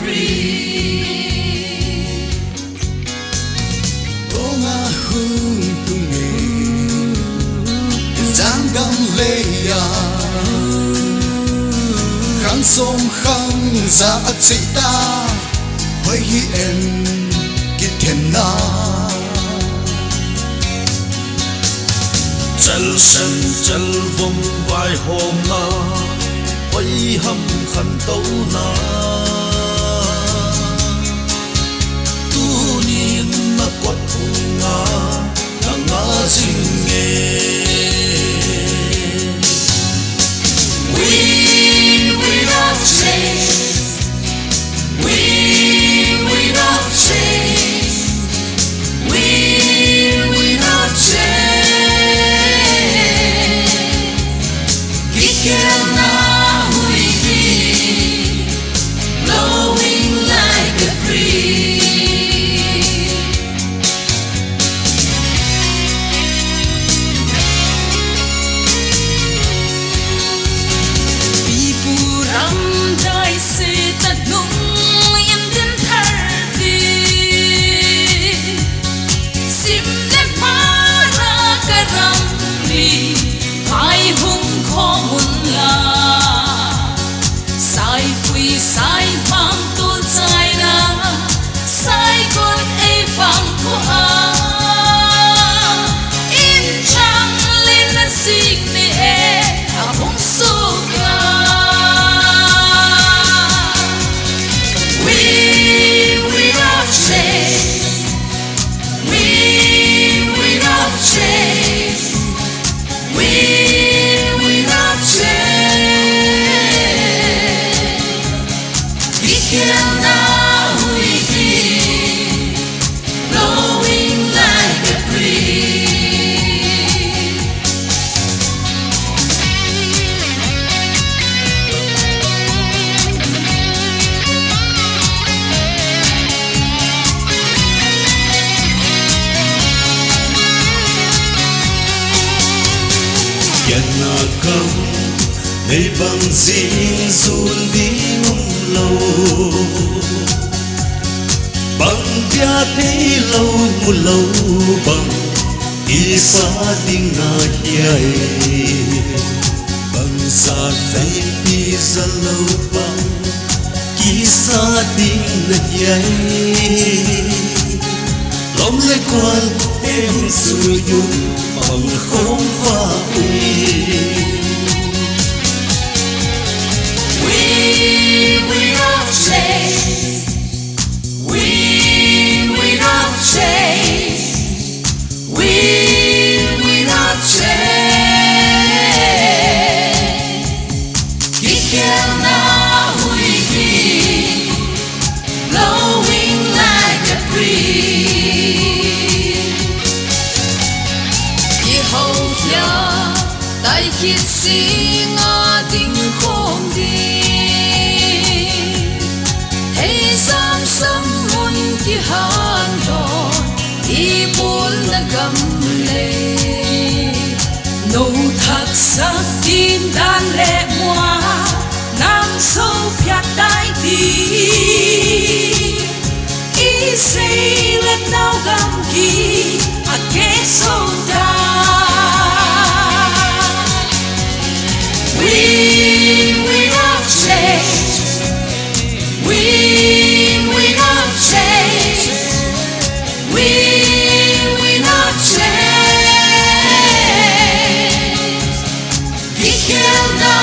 breathe. Onga hung tungi Jangam leya Khang som khang za atsita Hoihi en Kikhelna Chal san chal vong vai hôm na Oi ham khăn tâu na Tu niên na quat nga Na nga sing nghe We not chase. We not chase. We not chase. Kikhelna Huilhi, blowing like a breeze. Ram dai se ta nung in den tharti sim ne para karam ri ai hung khomun la sai pui sai phang tu chai na Saikot ei phang ko a in chang lin na sing ne e a hung su ka We not chase. We not chase. We not chase. Kikhelna Huilhi, blowing like a breeze. Kena kam Nei bang zing zun di ngum lâu Bang bia thấy lâu mu lâu bang Isa ding na hiai Bang sa thấy đi ra lâu bang Isa ding na hiai Lom le quan em sui yun bằng không pha uy We not chase. We not chase. We not chase. Kikhelna Huilhi, blowing like a breeze. Kikhelna, dai kit sing a ding khom di. Hey sam sam mun ki han ron, I bol na gam le. No thak sak tin dan le moi, nam so phiat dai ti. I say let now gam ki, a ke so da. We not chase. We not chase. We not chase. Kikhelna